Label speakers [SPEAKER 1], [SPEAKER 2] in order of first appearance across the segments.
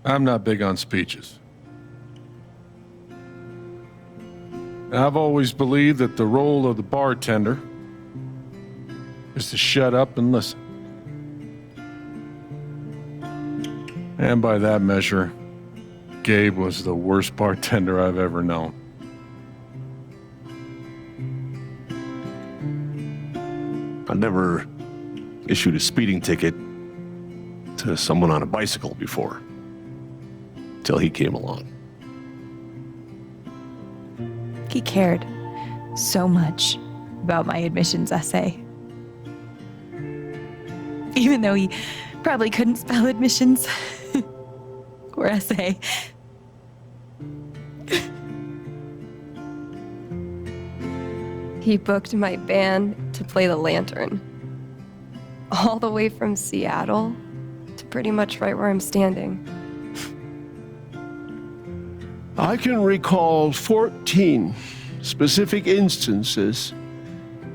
[SPEAKER 1] I'm not big on speeches. I've always believed that the role of the bartender is to shut up and listen. And by that measure, Gabe was the worst bartender I've ever known.
[SPEAKER 2] I never issued a speeding ticket to someone on a bicycle before, till he came along.
[SPEAKER 3] He cared so much about my admissions essay. Even though he probably couldn't spell admissions or essay.
[SPEAKER 4] He booked my band to play the Lantern. All the way from Seattle to pretty much right where I'm standing.
[SPEAKER 5] I can recall 14 specific instances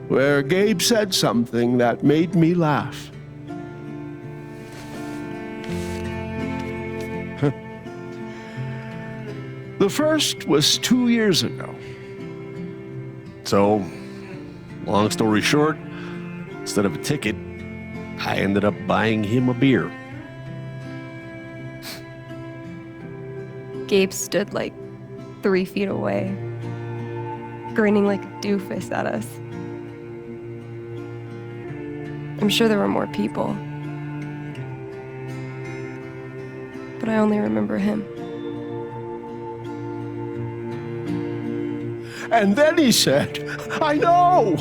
[SPEAKER 5] where Gabe said something that made me laugh. The first was 2 years ago.
[SPEAKER 2] So, long story short, instead of a ticket, I ended up buying him a beer.
[SPEAKER 4] Gabe stood like 3 feet away, grinning like a doofus at us. I'm sure there were more people, but I only remember him.
[SPEAKER 5] And then he said, I know!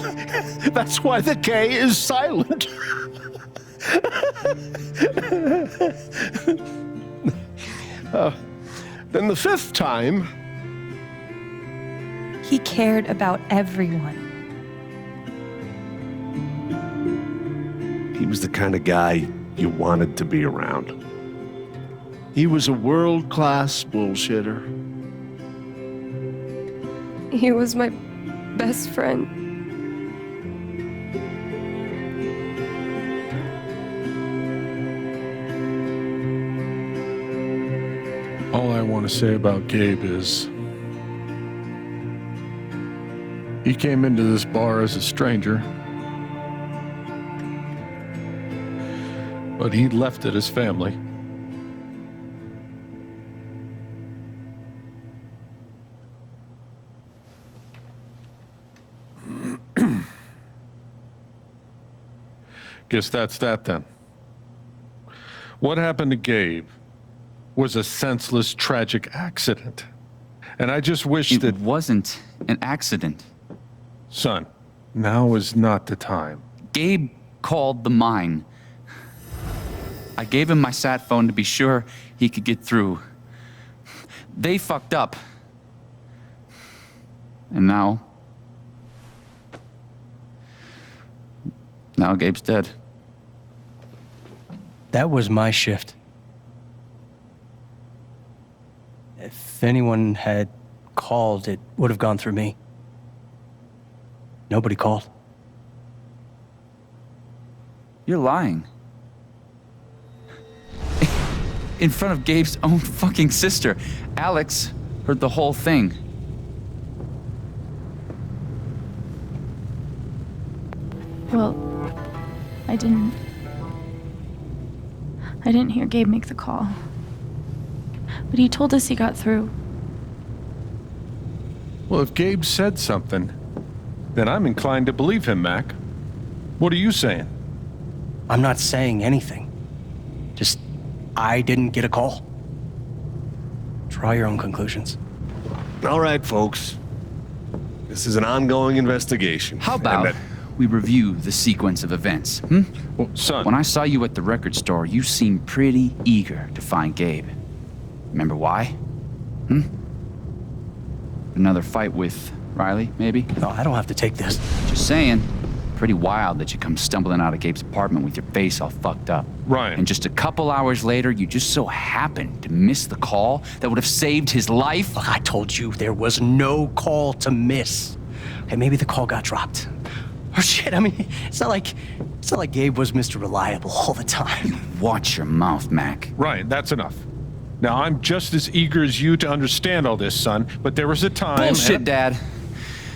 [SPEAKER 5] That's why the K is silent. Then the fifth time...
[SPEAKER 3] He cared about everyone.
[SPEAKER 2] He was the kind of guy you wanted to be around.
[SPEAKER 5] He was a world-class bullshitter.
[SPEAKER 4] He was my best friend.
[SPEAKER 1] All I want to say about Gabe is he came into this bar as a stranger, but he left it as family. Guess that's that then. What happened to Gabe was a senseless, tragic accident. And I just wish that...
[SPEAKER 6] It wasn't an accident.
[SPEAKER 1] Son, now is not the time.
[SPEAKER 6] Gabe called the mine. I gave him my sat phone to be sure he could get through. They fucked up. And now Gabe's dead.
[SPEAKER 7] That was my shift. If anyone had called, it would have gone through me. Nobody called.
[SPEAKER 6] You're lying. In front of Gabe's own fucking sister. Alex heard the whole thing.
[SPEAKER 8] Well, I didn't hear Gabe make the call. But he told us he got through.
[SPEAKER 1] Well, if Gabe said something, then I'm inclined to believe him, Mac. What are you saying?
[SPEAKER 7] I'm not saying anything. Just, I didn't get a call. Draw your own conclusions.
[SPEAKER 2] All right, folks. This is an ongoing investigation.
[SPEAKER 6] How about we review the sequence of events,
[SPEAKER 1] Well, son...
[SPEAKER 6] When I saw you at the record store, you seemed pretty eager to find Gabe. Remember why? Another fight with Riley, maybe?
[SPEAKER 7] No, I don't have to take this.
[SPEAKER 6] Just saying. Pretty wild that you come stumbling out of Gabe's apartment with your face all fucked up.
[SPEAKER 1] Ryan.
[SPEAKER 6] And just a couple hours later, you just so happened to miss the call that would have saved his life.
[SPEAKER 7] Look, I told you there was no call to miss. Okay, maybe the call got dropped. Or shit, I mean, it's not like Gabe was Mr. Reliable all the time.
[SPEAKER 6] Watch your mouth, Mac.
[SPEAKER 1] Ryan, that's enough. Now, I'm just as eager as you to understand all this, son, but there was a time...
[SPEAKER 6] Bullshit, Dad.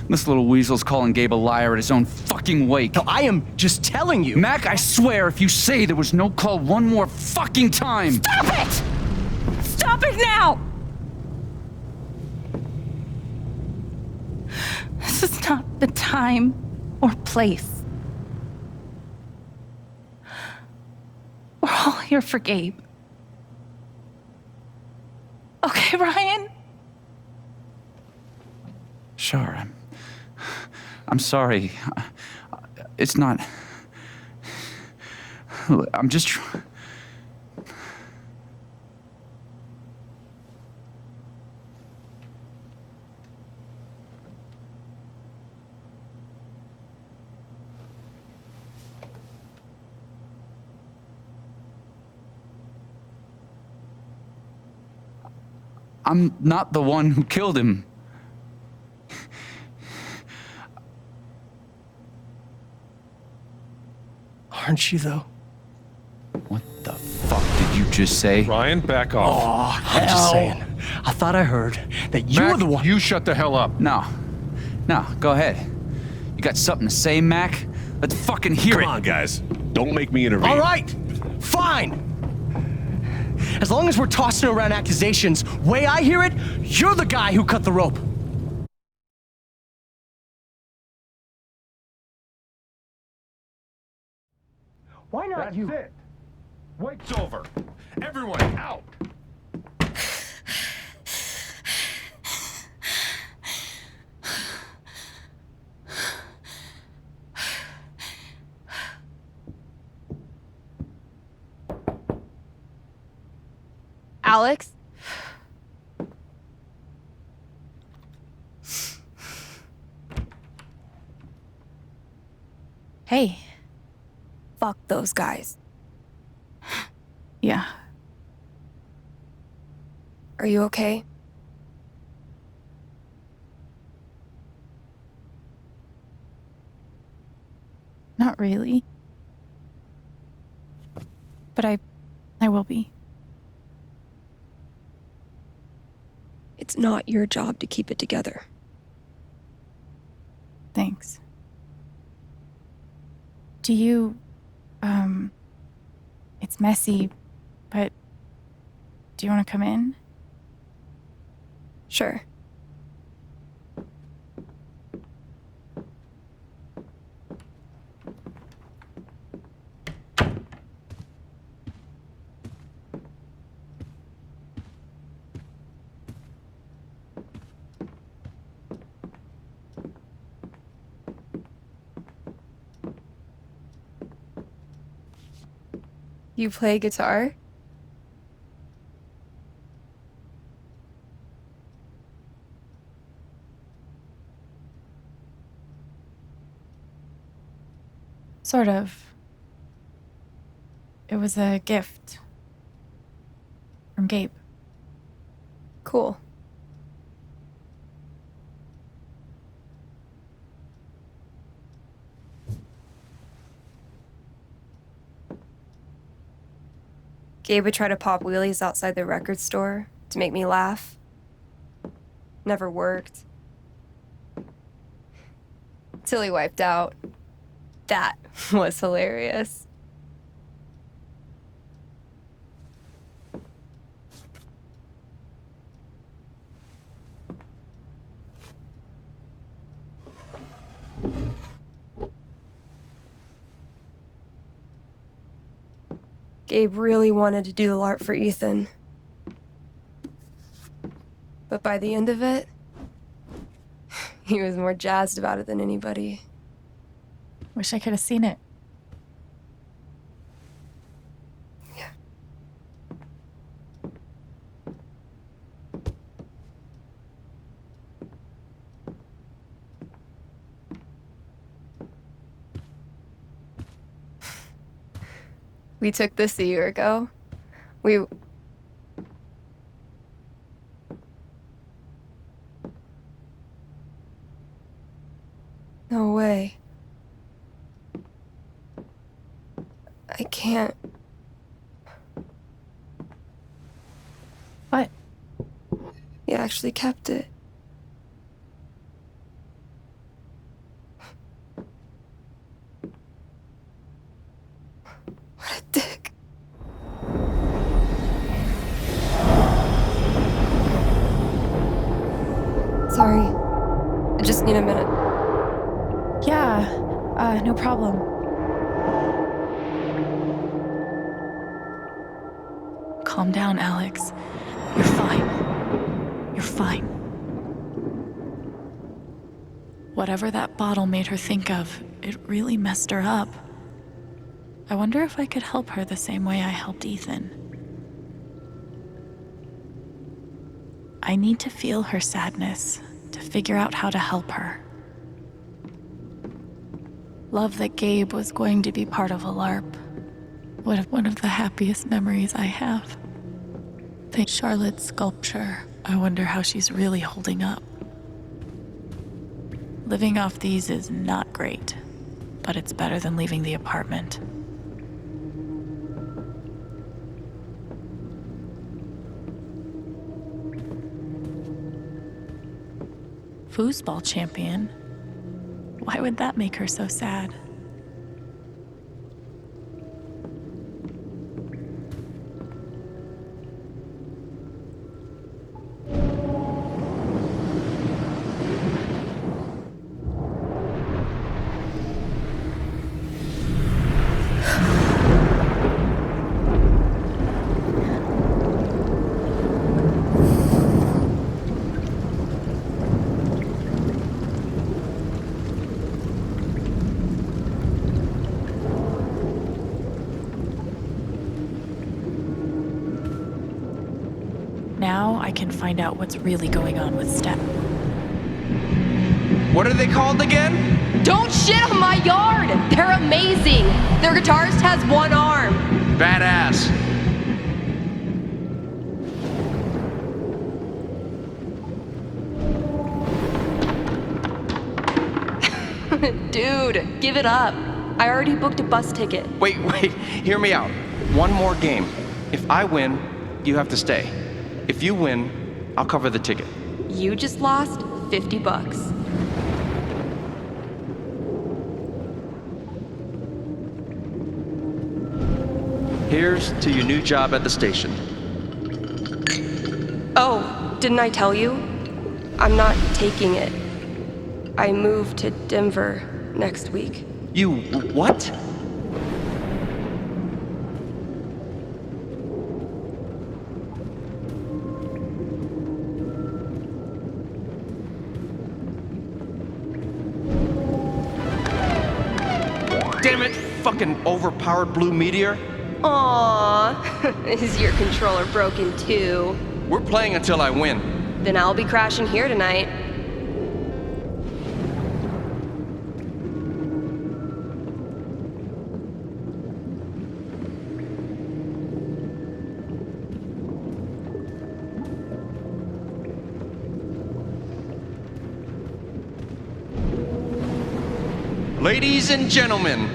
[SPEAKER 6] This little weasel's calling Gabe a liar at his own fucking wake.
[SPEAKER 7] No, I am just telling you.
[SPEAKER 6] Mac, I swear, if you say there was no call one more fucking time...
[SPEAKER 3] Stop it! Stop it now!
[SPEAKER 8] This is not the time or place. We're all here for Gabe. Okay, Ryan?
[SPEAKER 6] Sure, I'm sorry. It's not... I'm just... I'm not the one who killed him.
[SPEAKER 7] Aren't you, though?
[SPEAKER 6] What the fuck did you just say?
[SPEAKER 1] Ryan, back off.
[SPEAKER 7] Oh, I'm just saying. I thought I heard that you
[SPEAKER 1] Mac,
[SPEAKER 7] were the one.
[SPEAKER 1] you shut the hell up.
[SPEAKER 6] No, go ahead. You got something to say, Mac? Let's fucking hear it.
[SPEAKER 2] Come on, guys. Don't make me intervene.
[SPEAKER 7] All right, fine. As long as we're tossing around accusations, way I hear it, you're the guy who cut the rope. Why not
[SPEAKER 1] That's
[SPEAKER 7] you?
[SPEAKER 1] it. Wake's over. Everyone, out.
[SPEAKER 4] Alex?
[SPEAKER 8] Hey.
[SPEAKER 4] Fuck those guys.
[SPEAKER 8] Yeah.
[SPEAKER 4] Are you okay?
[SPEAKER 8] Not really. But I will be.
[SPEAKER 4] It's not your job to keep it together.
[SPEAKER 8] Thanks. Do you, it's messy, but do you want to come in?
[SPEAKER 4] Sure. You play guitar?
[SPEAKER 8] Sort of. It was a gift from Gabe.
[SPEAKER 4] Cool. Gabe would try to pop wheelies outside the record store to make me laugh. Never worked. Till he wiped out. That was hilarious. Gabe really wanted to do the art for Ethan. But by the end of it, he was more jazzed about it than anybody.
[SPEAKER 8] Wish I could have seen it.
[SPEAKER 4] Yeah. We took this a year ago. No way. I can't. actually kept it. What a dick. Sorry. I just need a minute.
[SPEAKER 8] Yeah, no problem. Calm down, Alex. You're fine. You're fine. Whatever that bottle made her think of, it really messed her up. I wonder if I could help her the same way I helped Ethan. I need to feel her sadness, to figure out how to help her. Love that Gabe was going to be part of a LARP. One of the happiest memories I have. Thank Charlotte's sculpture. I wonder how she's really holding up. Living off these is not great, but it's better than leaving the apartment. Foosball champion? Why would that make her so sad? Now I can find out what's really going on with Steph.
[SPEAKER 9] What are they called again?
[SPEAKER 4] Don't shit on my yard! They're amazing! Their guitarist has one arm.
[SPEAKER 9] Badass.
[SPEAKER 4] Dude, give it up. I already booked a bus ticket.
[SPEAKER 9] Wait, hear me out. One more game. If I win, you have to stay. If you win, I'll cover the ticket.
[SPEAKER 4] You just lost $50.
[SPEAKER 9] Here's to your new job at the station.
[SPEAKER 4] Oh, didn't I tell you? I'm not taking it. I move to Denver next week.
[SPEAKER 9] You what? Damn it, fucking overpowered blue meteor.
[SPEAKER 4] Aww, is your controller broken too?
[SPEAKER 9] We're playing until I win.
[SPEAKER 4] Then I'll be crashing here tonight.
[SPEAKER 9] Ladies and gentlemen,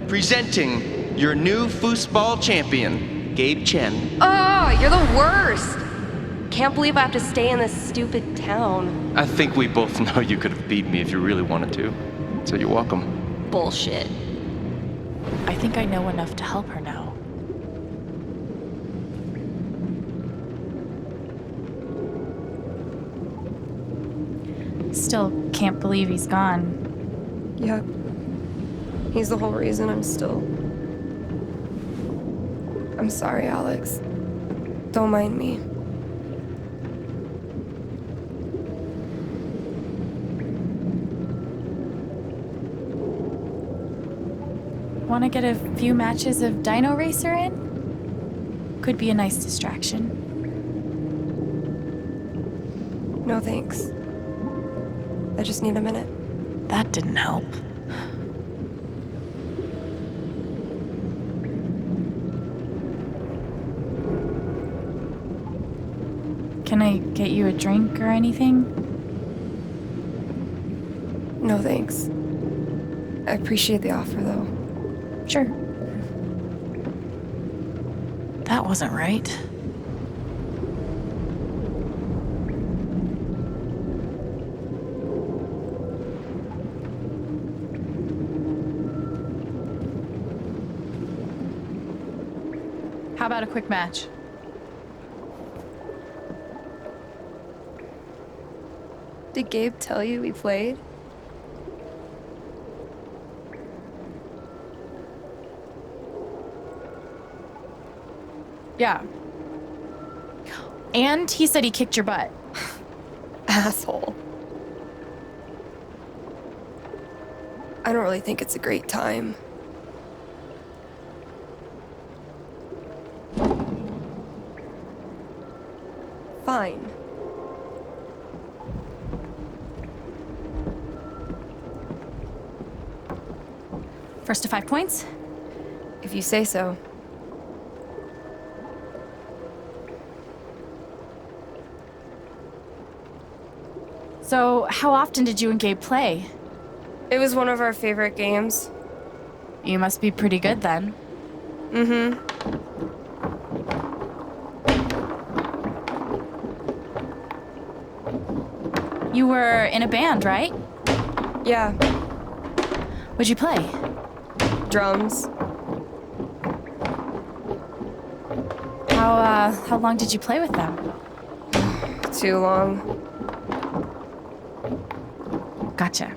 [SPEAKER 9] presenting your new foosball champion, Gabe Chen.
[SPEAKER 4] Oh, you're the worst! Can't believe I have to stay in this stupid town.
[SPEAKER 9] I think we both know you could have beat me if you really wanted to, so you're welcome.
[SPEAKER 4] Bullshit.
[SPEAKER 8] I think I know enough to help her now. Still can't believe he's gone.
[SPEAKER 4] Yep. He's the whole reason I'm still... I'm sorry, Alex. Don't mind me.
[SPEAKER 8] Want to get a few matches of Dino Racer in? Could be a nice distraction.
[SPEAKER 4] No thanks. I just need a minute.
[SPEAKER 8] That didn't help. Can I get you a drink or anything?
[SPEAKER 4] No thanks. I appreciate the offer, though.
[SPEAKER 8] Sure. That wasn't right. How about a quick match?
[SPEAKER 4] Did Gabe tell you we played?
[SPEAKER 8] Yeah. And he said he kicked your butt.
[SPEAKER 4] Asshole. I don't really think it's a great time. Fine.
[SPEAKER 8] First to 5 points?
[SPEAKER 4] If you say so.
[SPEAKER 8] So, how often did you and Gabe play?
[SPEAKER 4] It was one of our favorite games.
[SPEAKER 8] You must be pretty good then.
[SPEAKER 4] Mm-hmm.
[SPEAKER 8] You were in a band, right?
[SPEAKER 4] Yeah,
[SPEAKER 8] What'd you play?
[SPEAKER 4] drums.
[SPEAKER 8] How long did you play with them?
[SPEAKER 4] Too long.
[SPEAKER 8] Gotcha.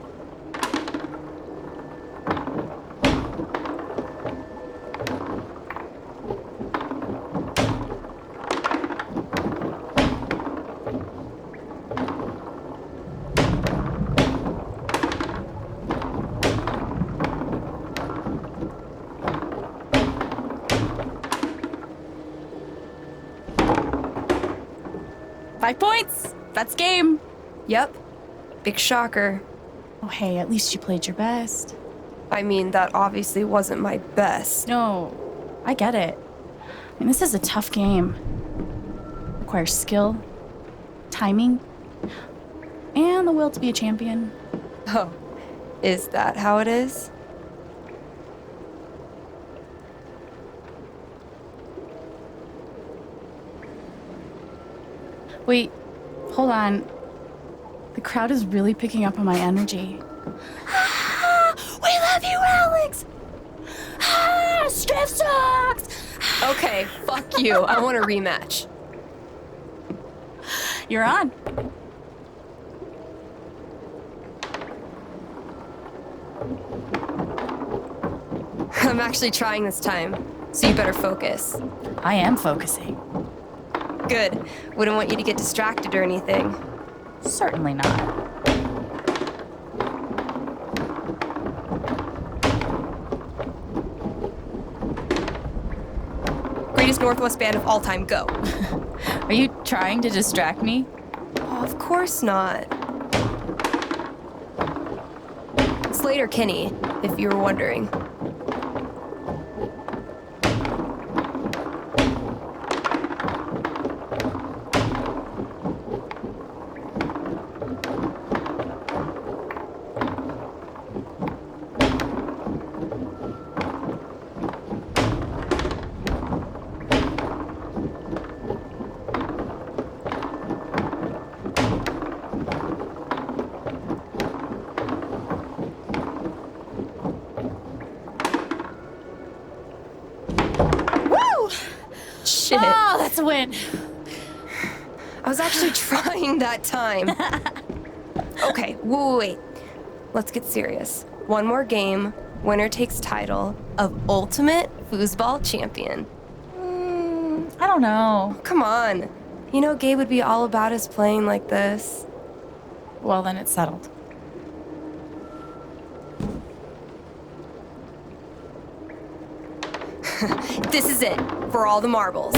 [SPEAKER 8] Five points! That's game!
[SPEAKER 4] Yep. Big shocker.
[SPEAKER 8] Oh, hey, at least you played your best.
[SPEAKER 4] I mean, that obviously wasn't my best.
[SPEAKER 8] No, I get it. I mean, this is a tough game. Requires skill, timing, and the will to be a champion.
[SPEAKER 4] Oh, is that how it is?
[SPEAKER 8] Wait, hold on. The crowd is really picking up on my energy. We love you, Alex! Strip sucks!
[SPEAKER 4] Okay, fuck you. I want a rematch.
[SPEAKER 8] You're on.
[SPEAKER 4] I'm actually trying this time, so you better focus.
[SPEAKER 8] I am focusing.
[SPEAKER 4] Good. Wouldn't want you to get distracted or anything.
[SPEAKER 8] Certainly not.
[SPEAKER 4] Greatest Northwest band of all time, go.
[SPEAKER 8] Are you trying to distract me?
[SPEAKER 4] Oh, of course not. Slater Kinney, if you were wondering. Shit.
[SPEAKER 8] Oh, that's a win.
[SPEAKER 4] I was actually trying that time. Okay, wait. Let's get serious. One more game, winner takes title of Ultimate Foosball Champion.
[SPEAKER 8] I don't know.
[SPEAKER 4] Come on. You know Gabe would be all about us playing like this.
[SPEAKER 8] Well, then it's settled.
[SPEAKER 4] This is it, for all the marbles.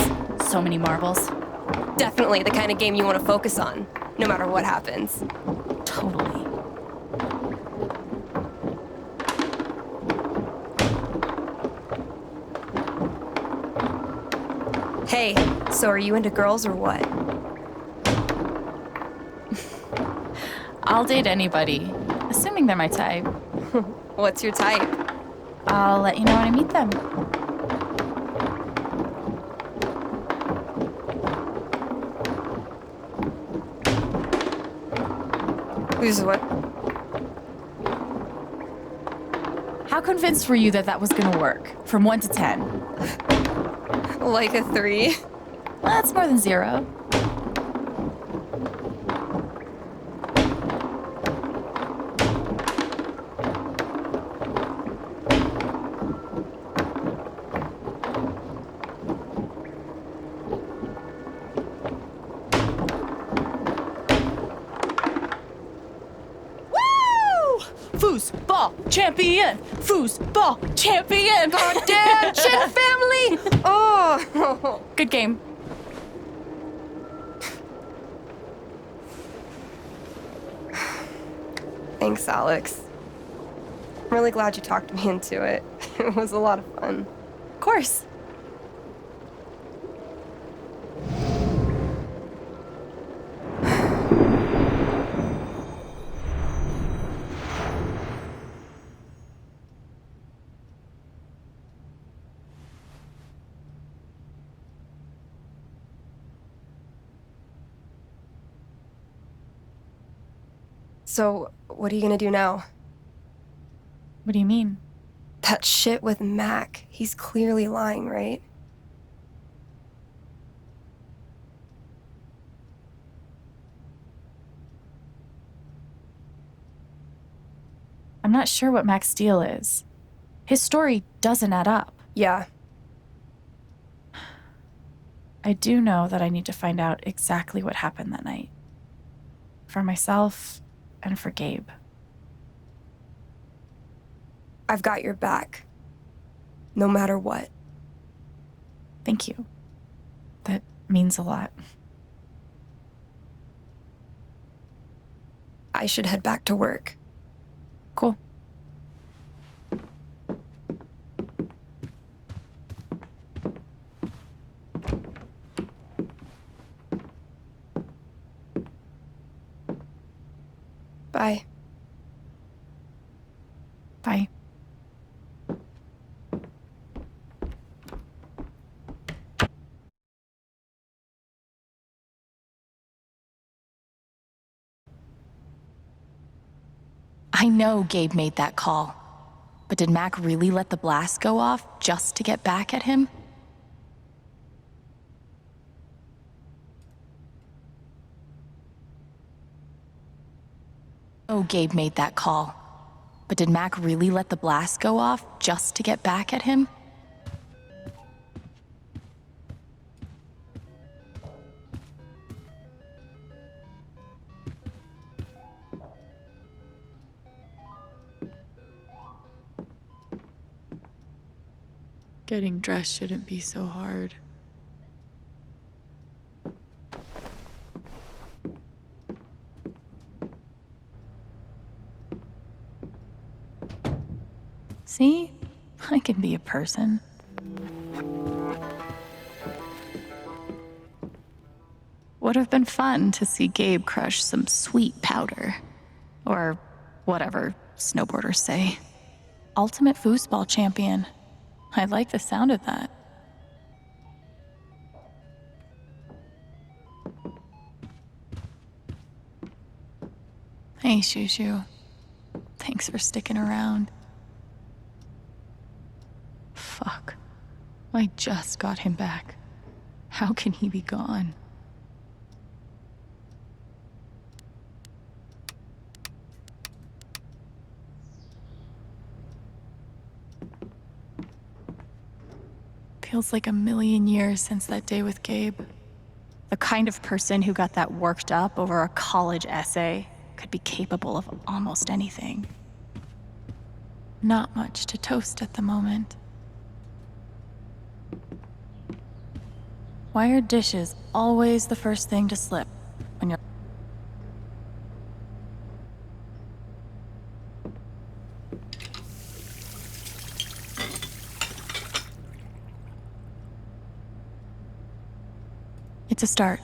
[SPEAKER 8] So many marbles.
[SPEAKER 4] Definitely the kind of game you want to focus on, no matter what happens.
[SPEAKER 8] Totally.
[SPEAKER 4] Hey, so are you into girls or what?
[SPEAKER 8] I'll date anybody, assuming they're my type.
[SPEAKER 4] What's your type?
[SPEAKER 8] I'll let you know when I meet them.
[SPEAKER 4] Who's what?
[SPEAKER 8] How convinced were you that that was gonna work? From 1 to 10.
[SPEAKER 4] Like a 3.
[SPEAKER 8] That's more than 0. Foosball champion! Foosball champion!
[SPEAKER 4] Goddamn, Chin family! Oh!
[SPEAKER 8] Good game.
[SPEAKER 4] Thanks, Alex. I'm really glad you talked me into it. It was a lot of fun.
[SPEAKER 8] Of course.
[SPEAKER 4] So, what are you gonna do now?
[SPEAKER 8] What do you mean?
[SPEAKER 4] That shit with Mac. He's clearly lying, right?
[SPEAKER 8] I'm not sure what Mac's deal is. His story doesn't add up.
[SPEAKER 4] Yeah.
[SPEAKER 8] I do know that I need to find out exactly what happened that night. For myself and for Gabe.
[SPEAKER 4] I've got your back. No matter what.
[SPEAKER 8] Thank you. That means a lot.
[SPEAKER 4] I should head back to work.
[SPEAKER 8] Cool.
[SPEAKER 4] Bye.
[SPEAKER 8] Bye.
[SPEAKER 10] I know Gabe made that call, but did Mac really let the blast go off just to get back at him? Oh, Gabe made that call, but did Mac really let the blast go off just to get back at him?
[SPEAKER 8] Getting dressed shouldn't be so hard.
[SPEAKER 10] See? I can be a person. Would have been fun to see Gabe crush some sweet powder. Or whatever snowboarders say.
[SPEAKER 8] Ultimate foosball champion. I like the sound of that. Hey, Shushu. Thanks for sticking around. Fuck. I just got him back. How can he be gone? Feels like a million years since that day with Gabe.
[SPEAKER 10] The kind of person who got that worked up over a college essay could be capable of almost anything.
[SPEAKER 8] Not much to toast at the moment. Why are dishes always the first thing to slip when you're... It's a start.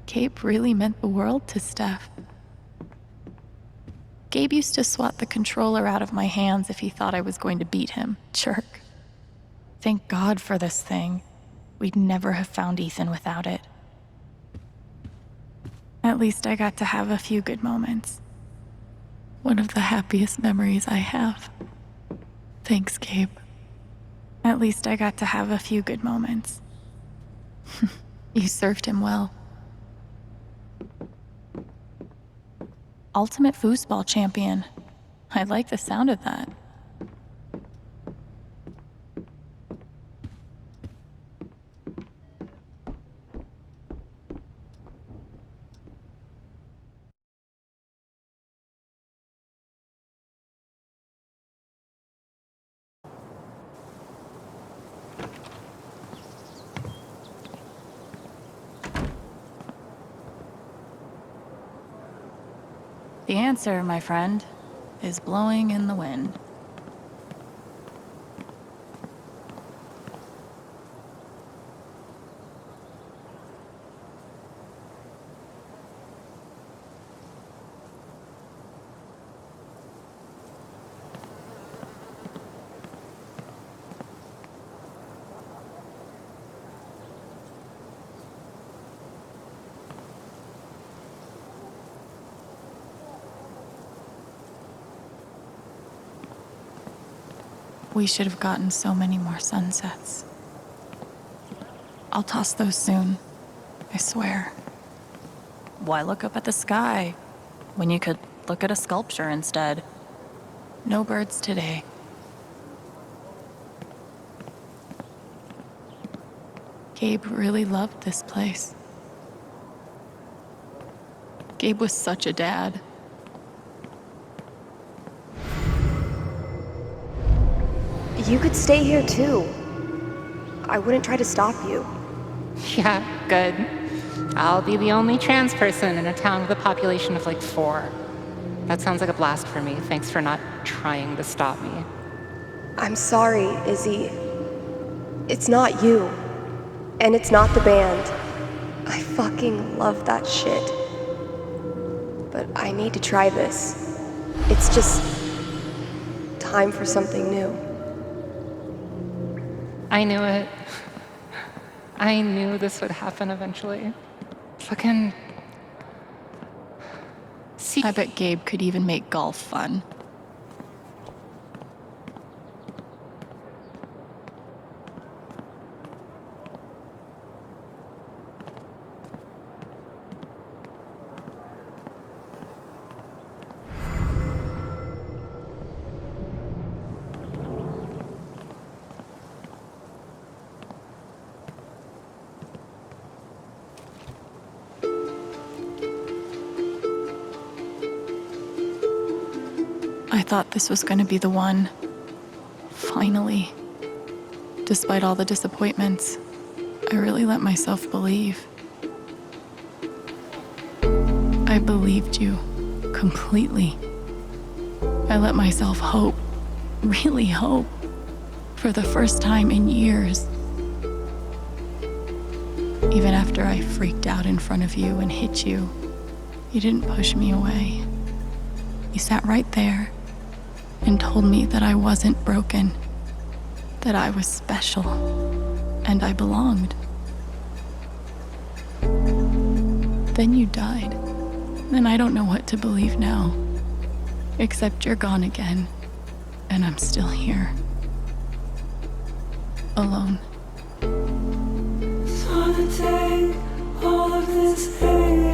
[SPEAKER 8] Gabe really meant the world to Steph. Gabe used to swat the controller out of my hands if he thought I was going to beat him. Jerk. Thank God for this thing. We'd never have found Ethan without it. At least I got to have a few good moments. One of the happiest memories I have. Thanks, Gabe. At least I got to have a few good moments. You served him well. Ultimate foosball champion. I like the sound of that. The answer, my friend, is blowing in the wind. We should have gotten so many more sunsets. I'll toss those soon, I swear. Why look up at the sky when you could look at a sculpture instead? No birds today. Gabe really loved this place. Gabe was such a dad.
[SPEAKER 4] You could stay here too. I wouldn't try to stop you.
[SPEAKER 11] Yeah, good. I'll be the only trans person in a town with a population of like 4. That sounds like a blast for me. Thanks for not trying to stop me.
[SPEAKER 4] I'm sorry, Izzy. It's not you. And it's not the band. I fucking love that shit. But I need to try this. It's just time for something new.
[SPEAKER 11] I knew it. I knew this would happen eventually. Fucking... See,
[SPEAKER 8] I bet Gabe could even make golf fun. I thought this was going to be the one. Finally. Despite all the disappointments, I really let myself believe. I believed you completely. I let myself hope, really hope, for the first time in years. Even after I freaked out in front of you and hit you, you didn't push me away. You sat right there and told me that I wasn't broken, that I was special, and I belonged. Then you died, and I don't know what to believe now, except you're gone again, and I'm still here, alone.
[SPEAKER 12] Just wanna take all of this pain.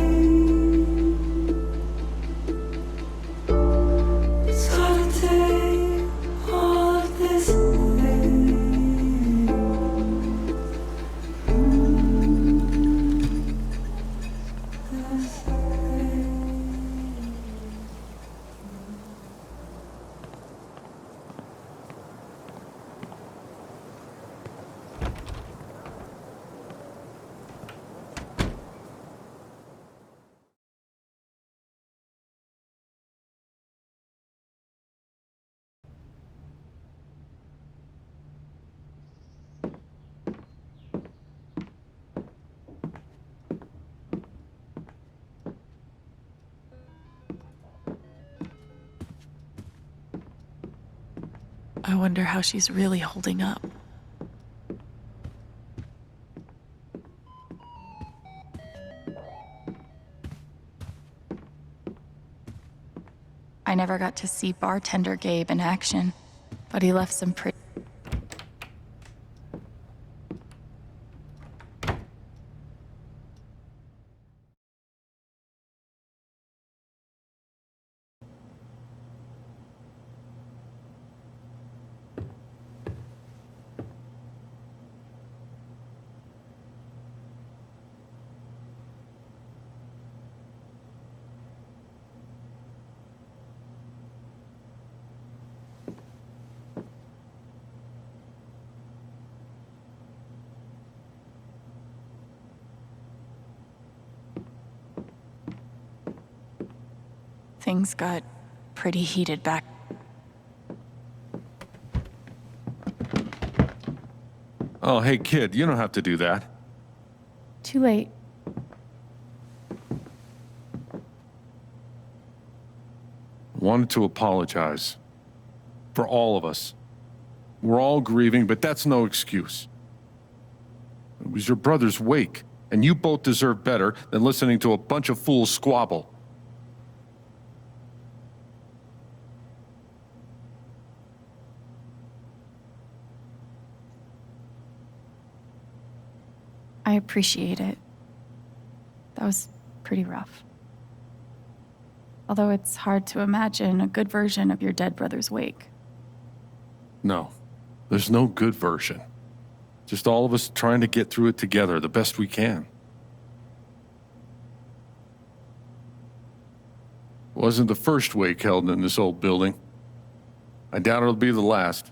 [SPEAKER 8] I wonder how she's really holding up. I never got to see bartender Gabe in action, but he left some pretty... Things got pretty heated back.
[SPEAKER 1] Oh, hey, kid, you don't have to do that.
[SPEAKER 8] Too late.
[SPEAKER 1] Wanted to apologize. For all of us. We're all grieving, but that's no excuse. It was your brother's wake, and you both deserve better than listening to a bunch of fools squabble.
[SPEAKER 8] I appreciate it. That was pretty rough. Although it's hard to imagine a good version of your dead brother's wake.
[SPEAKER 1] No, there's no good version. Just all of us trying to get through it together the best we can. Wasn't the first wake held in this old building. I doubt it'll be the last.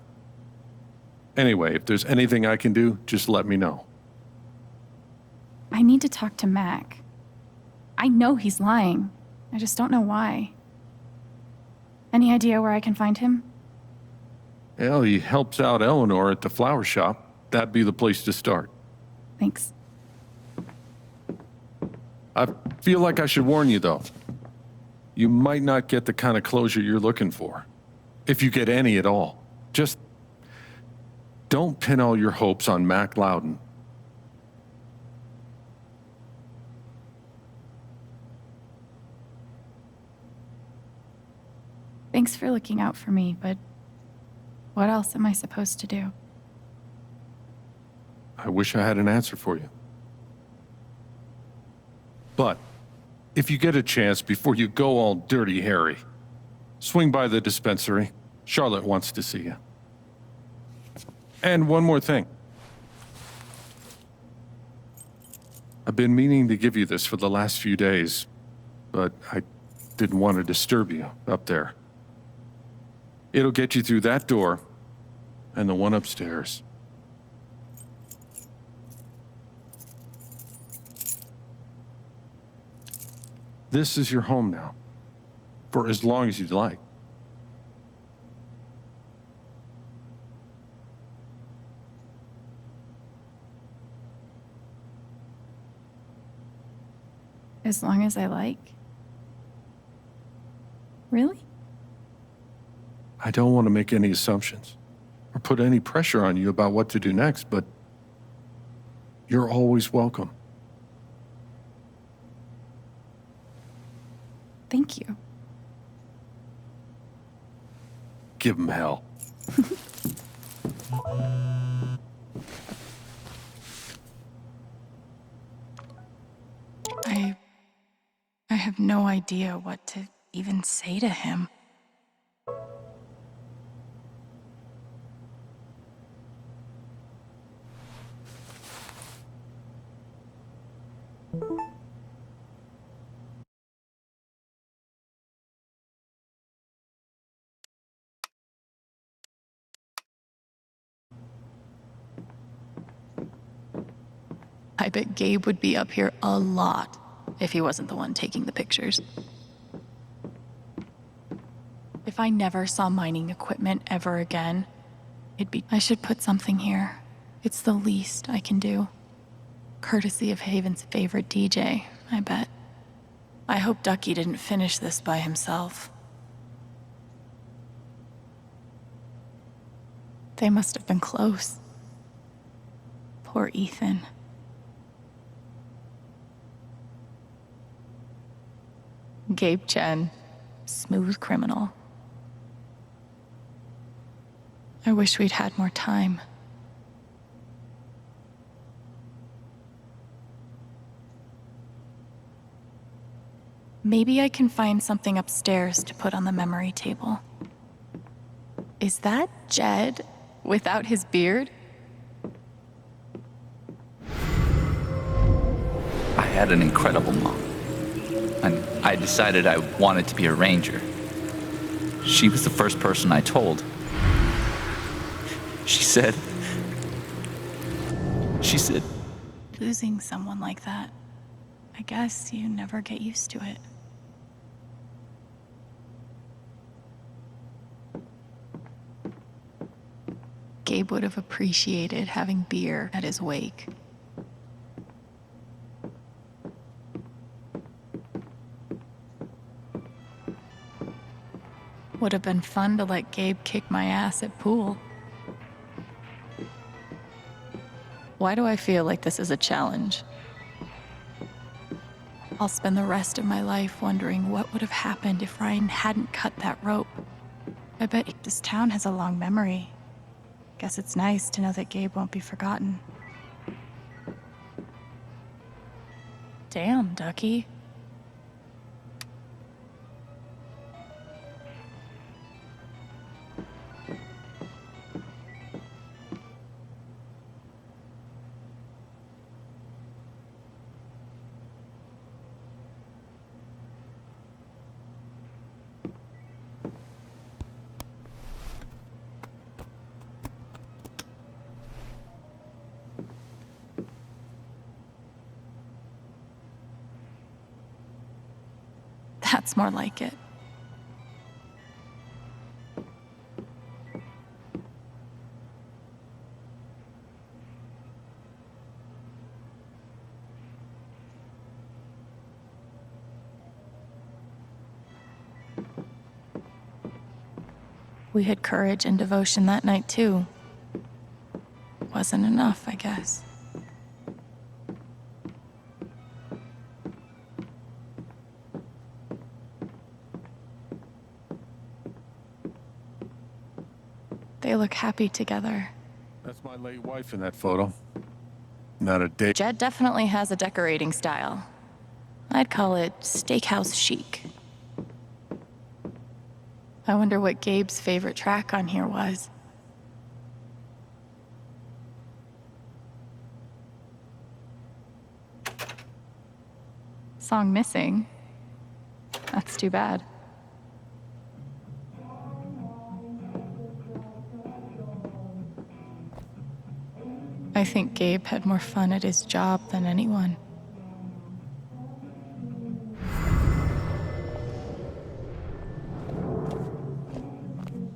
[SPEAKER 1] Anyway, if there's anything I can do, just let me know.
[SPEAKER 8] I need to talk to Mac. I know he's lying. I just don't know why. Any idea where I can find him?
[SPEAKER 1] Well, he helps out Eleanor at the flower shop. That'd be the place to start.
[SPEAKER 8] Thanks.
[SPEAKER 1] I feel like I should warn you, though. You might not get the kind of closure you're looking for. If you get any at all. Just don't pin all your hopes on Mac Loudon.
[SPEAKER 8] Thanks for looking out for me, but what else am I supposed to do?
[SPEAKER 1] I wish I had an answer for you. But if you get a chance before you go all dirty Harry, swing by the dispensary. Charlotte wants to see you. And one more thing. I've been meaning to give you this for the last few days, but I didn't want to disturb you up there. It'll get you through that door and the one upstairs. This is your home now, for as long as you'd like.
[SPEAKER 8] As long as I like? Really?
[SPEAKER 1] I don't want to make any assumptions or put any pressure on you about what to do next, but you're always welcome.
[SPEAKER 8] Thank you.
[SPEAKER 1] Give him hell.
[SPEAKER 8] I have no idea what to even say to him. I bet Gabe would be up here a lot if he wasn't the one taking the pictures. If I never saw mining equipment ever again, I should put something here. It's the least I can do. Courtesy of Haven's favorite DJ, I bet. I hope Ducky didn't finish this by himself. They must have been close. Poor Ethan. Gabe Chen, smooth criminal. I wish we'd had more time. Maybe I can find something upstairs to put on the memory table. Is that Jed without his beard?
[SPEAKER 6] I had an incredible mom, and I decided I wanted to be a ranger. She was the first person I told. She said,
[SPEAKER 8] Losing someone like that, I guess you never get used to it. Gabe would have appreciated having beer at his wake. Would have been fun to let Gabe kick my ass at pool. Why do I feel like this is a challenge? I'll spend the rest of my life wondering what would have happened if Ryan hadn't cut that rope. I bet this town has a long memory. Guess it's nice to know that Gabe won't be forgotten. Damn, Ducky. That's more like it. We had courage and devotion that night, too. Wasn't enough, I guess. They look happy together.
[SPEAKER 1] That's my late wife in that photo. Not a day.
[SPEAKER 8] Jed definitely has a decorating style. I'd call it steakhouse chic. I wonder what Gabe's favorite track on here was. Song missing. That's too bad. I think Gabe had more fun at his job than anyone.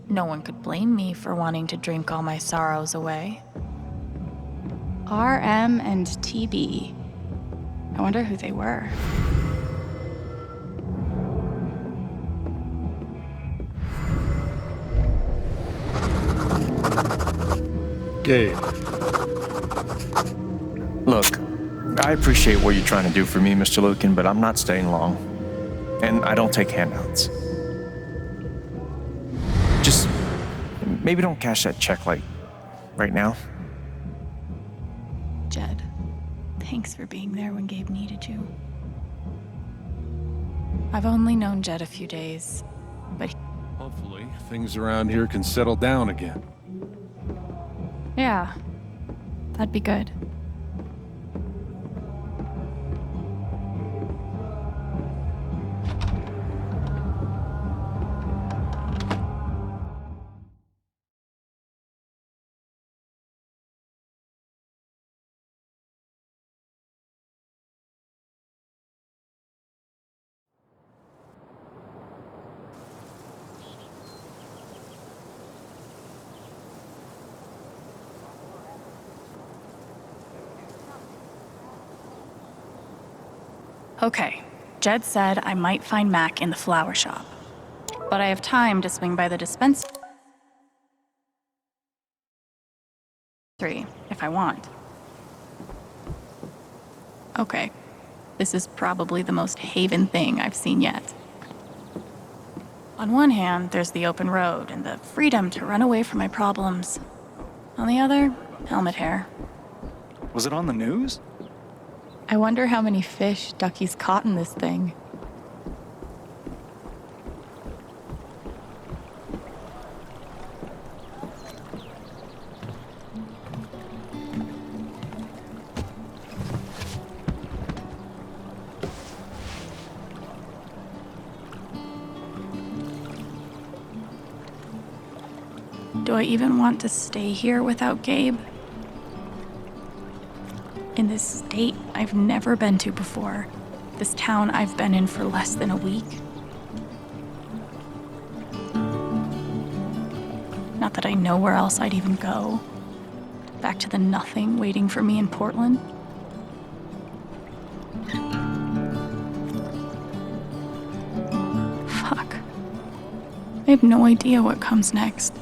[SPEAKER 8] No one could blame me for wanting to drink all my sorrows away. RM and TB. I wonder who they were.
[SPEAKER 5] Gabe.
[SPEAKER 9] Look, I appreciate what you're trying to do for me, Mr. Lucan, but I'm not staying long. And I don't take handouts. Just maybe don't cash that check, like, right now.
[SPEAKER 8] Jed, thanks for being there when Gabe needed you. I've only known Jed a few days, but
[SPEAKER 1] Hopefully, things around here can settle down again.
[SPEAKER 8] yeah, that'd be good. Okay, Jed said I might find Mac in the flower shop, but I have time to swing by the dispensary if I want. Okay, this is probably the most Haven thing I've seen yet. On one hand, there's the open road and the freedom to run away from my problems. On the other, helmet hair.
[SPEAKER 13] Was it on the news?
[SPEAKER 8] I wonder how many fish Ducky's caught in this thing. Do I even want to stay here without Gabe? In this state I've never been to before. This town I've been in for less than a week. Not that I know where else I'd even go. Back to the nothing waiting for me in Portland. Fuck. I have no idea what comes next.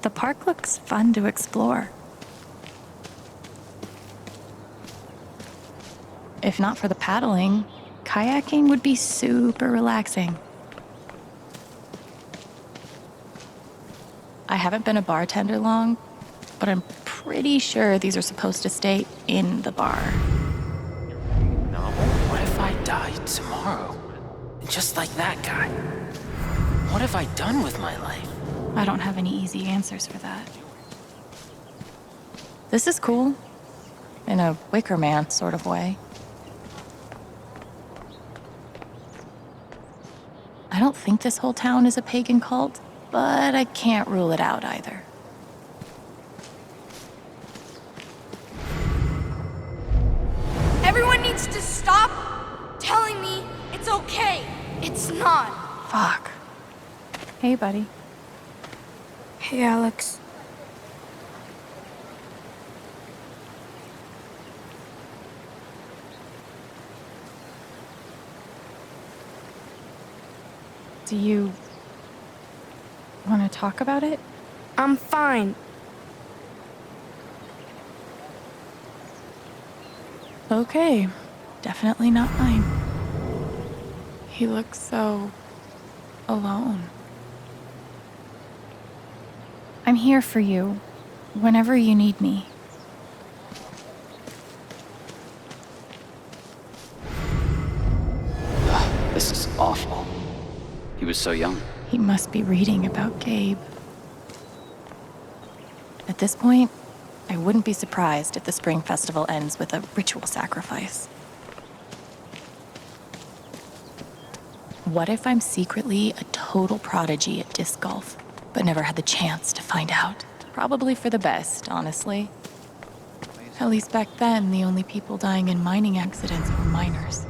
[SPEAKER 8] The park looks fun to explore. If not for the paddling, kayaking would be super relaxing. I haven't been a bartender long, but I'm pretty sure these are supposed to stay in the bar.
[SPEAKER 14] What if I died tomorrow? Just like that guy? What have I done with my life?
[SPEAKER 8] I don't have any easy answers for that. This is cool. In a Wicker Man sort of way. I don't think this whole town is a pagan cult, but I can't rule it out either.
[SPEAKER 15] Everyone needs to stop telling me it's okay. It's not.
[SPEAKER 8] Fuck. Hey, buddy.
[SPEAKER 15] Hey, Alex.
[SPEAKER 8] Do you want to talk about it?
[SPEAKER 15] I'm fine.
[SPEAKER 8] Okay. Definitely not mine. He looks so alone. I'm here for you, whenever you need me.
[SPEAKER 6] This is awful. He was so young.
[SPEAKER 8] He must be reading about Gabe. At this point, I wouldn't be surprised if the spring festival ends with a ritual sacrifice. What if I'm secretly a total prodigy at disc golf, but never had the chance to find out? Probably for the best, honestly. At least back then, the only people dying in mining accidents were miners.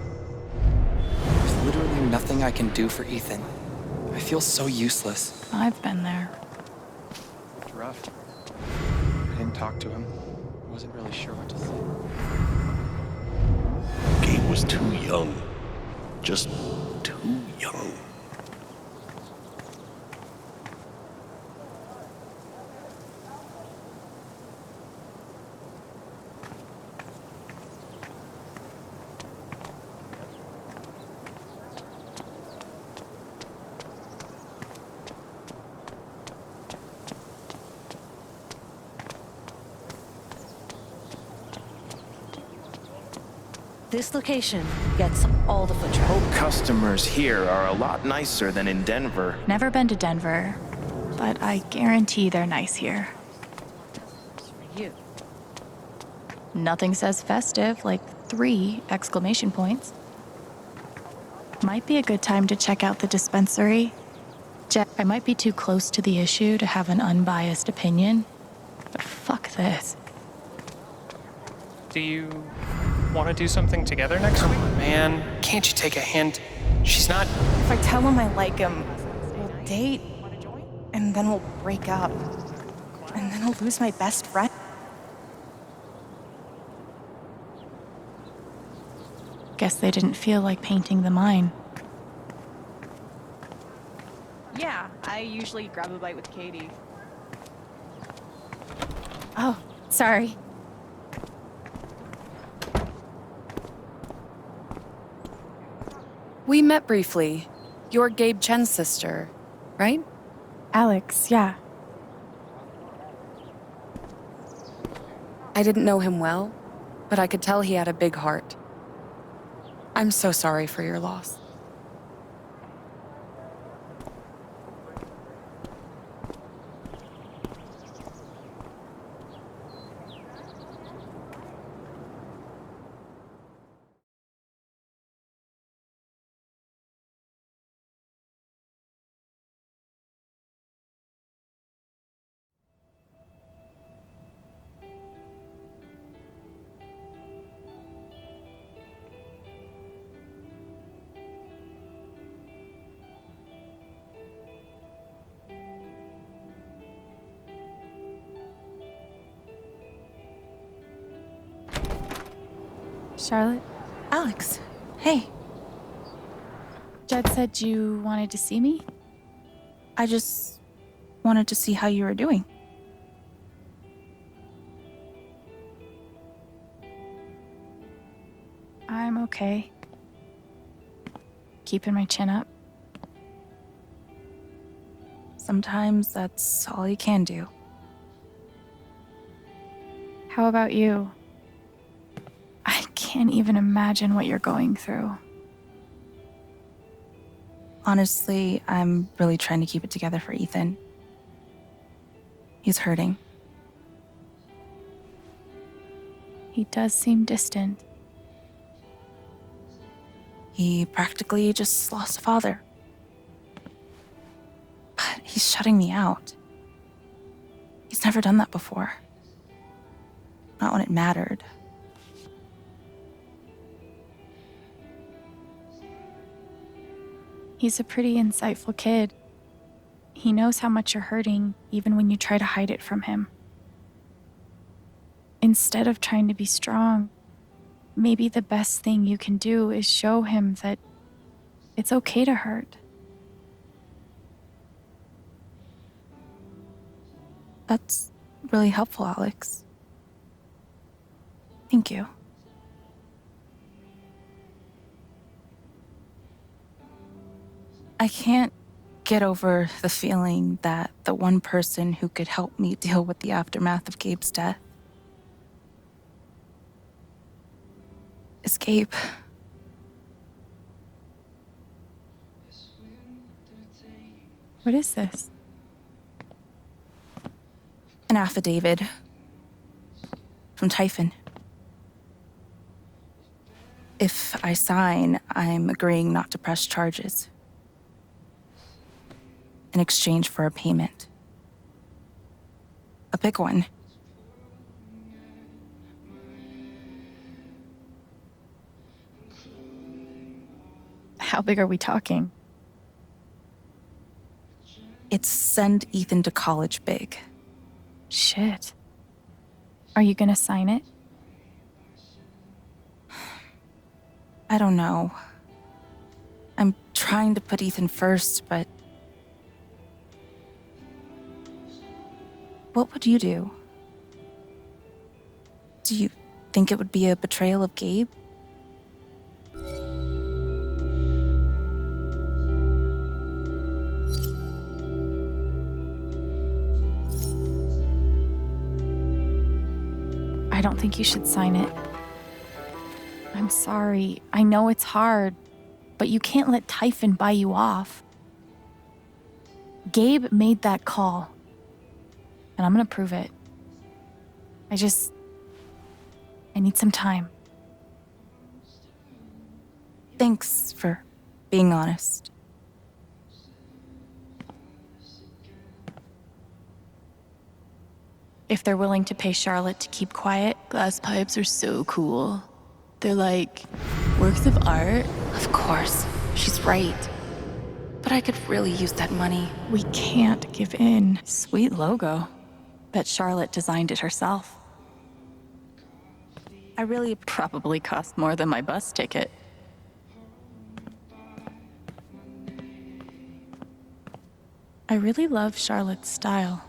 [SPEAKER 16] There's literally nothing I can do for Ethan. I feel so useless.
[SPEAKER 8] I've been there.
[SPEAKER 9] It's rough. I didn't talk to him. I wasn't really sure what to say.
[SPEAKER 2] Gabe was too young. Just too young.
[SPEAKER 17] This location gets all the foot traffic.
[SPEAKER 14] Customers here are a lot nicer than in Denver.
[SPEAKER 8] Never been to Denver, but I guarantee they're nice here.
[SPEAKER 17] You.
[SPEAKER 8] Nothing says festive like 3 exclamation points. Might be a good time to check out the dispensary. I might be too close to the issue to have an unbiased opinion, but fuck this.
[SPEAKER 9] Do you want to do something together next week?
[SPEAKER 16] Man, can't you take a hint? She's not.
[SPEAKER 18] If I tell him I like him, we'll date, and then we'll break up. And then I'll lose my best friend.
[SPEAKER 8] Guess they didn't feel like painting the mine.
[SPEAKER 18] Yeah, I usually grab a bite with Katie. Oh, sorry.
[SPEAKER 19] We met briefly. You're Gabe Chen's sister, right?
[SPEAKER 18] Alex, yeah.
[SPEAKER 19] I didn't know him well, but I could tell he had a big heart. I'm so sorry for your loss.
[SPEAKER 10] Charlotte?
[SPEAKER 18] Alex, hey.
[SPEAKER 10] Jed said you wanted to see me?
[SPEAKER 18] I just wanted to see how you were doing.
[SPEAKER 10] I'm okay. Keeping my chin up.
[SPEAKER 18] Sometimes that's all you can do.
[SPEAKER 10] How about you? I can't even imagine what you're going through.
[SPEAKER 18] Honestly, I'm really trying to keep it together for Ethan. He's hurting.
[SPEAKER 10] He does seem distant.
[SPEAKER 18] He practically just lost a father. But he's shutting me out. He's never done that before. Not when it mattered.
[SPEAKER 10] He's a pretty insightful kid. He knows how much you're hurting, even when you try to hide it from him. Instead of trying to be strong, maybe the best thing you can do is show him that it's okay to hurt.
[SPEAKER 18] That's really helpful, Alex. Thank you. I can't get over the feeling that the one person who could help me deal with the aftermath of Gabe's death is Gabe.
[SPEAKER 10] What is this?
[SPEAKER 18] An affidavit from Typhon. If I sign, I'm agreeing not to press charges in exchange for a payment. A big one.
[SPEAKER 10] How big are we talking?
[SPEAKER 18] It's send Ethan to college big.
[SPEAKER 10] Shit. Are you gonna sign it?
[SPEAKER 18] I don't know. I'm trying to put Ethan first, but... What would you do? Do you think it would be a betrayal of Gabe?
[SPEAKER 10] I don't think you should sign it. I'm sorry. I know it's hard, but you can't let Typhon buy you off. Gabe made that call, and I'm gonna prove it. I need some time.
[SPEAKER 18] Thanks for being honest.
[SPEAKER 10] If they're willing to pay Charlotte to keep quiet, glass pipes are so cool. They're like works of art.
[SPEAKER 18] Of course, she's right. But I could really use that money.
[SPEAKER 10] We can't give in. Sweet logo. Bet Charlotte designed it herself.
[SPEAKER 18] I really
[SPEAKER 10] Probably cost more than my bus ticket.
[SPEAKER 8] I really love Charlotte's style.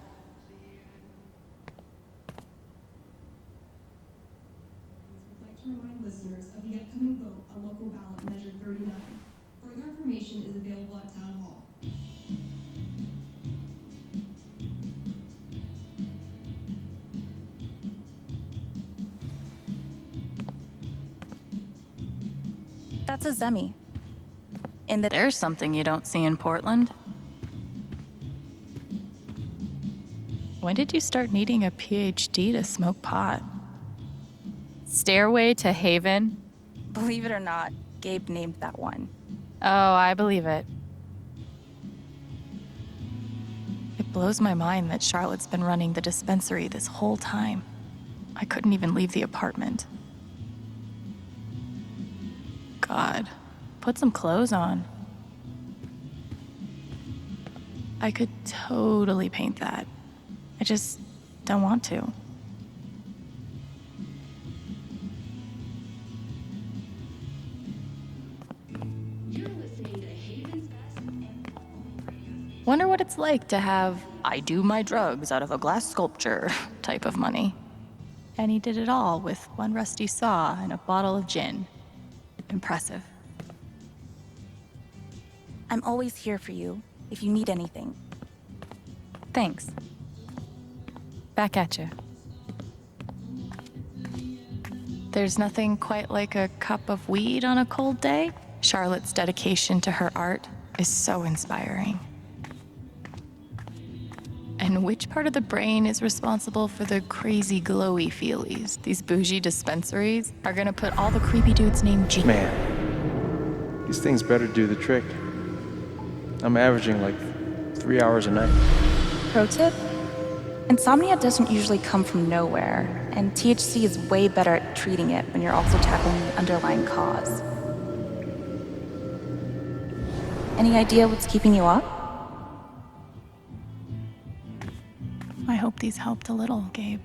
[SPEAKER 18] That's a Zemi.
[SPEAKER 10] There's something you don't see in Portland.
[SPEAKER 8] When did you start needing a PhD to smoke pot?
[SPEAKER 10] Stairway to Haven?
[SPEAKER 18] Believe it or not, Gabe named that one.
[SPEAKER 10] Oh, I believe it.
[SPEAKER 8] It blows my mind that Charlotte's been running the dispensary this whole time. I couldn't even leave the apartment. God, put some clothes on. I could totally paint that. I just don't want to. Wonder what it's like to have I do my drugs out of a glass sculpture type of money. And he did it all with one rusty saw and a bottle of gin. Impressive.
[SPEAKER 18] I'm always here for you, if you need anything.
[SPEAKER 10] Thanks. Back at you.
[SPEAKER 8] There's nothing quite like a cup of weed on a cold day. Charlotte's dedication to her art is so inspiring. And which part of the brain is responsible for the crazy glowy feelies? These bougie dispensaries are gonna put all the creepy dudes named G.
[SPEAKER 9] Man, these things better do the trick. I'm averaging like 3 hours a night.
[SPEAKER 18] Pro tip? Insomnia doesn't usually come from nowhere, and THC is way better at treating it when you're also tackling the underlying cause. Any idea what's keeping you up?
[SPEAKER 8] I hope these helped a little, Gabe.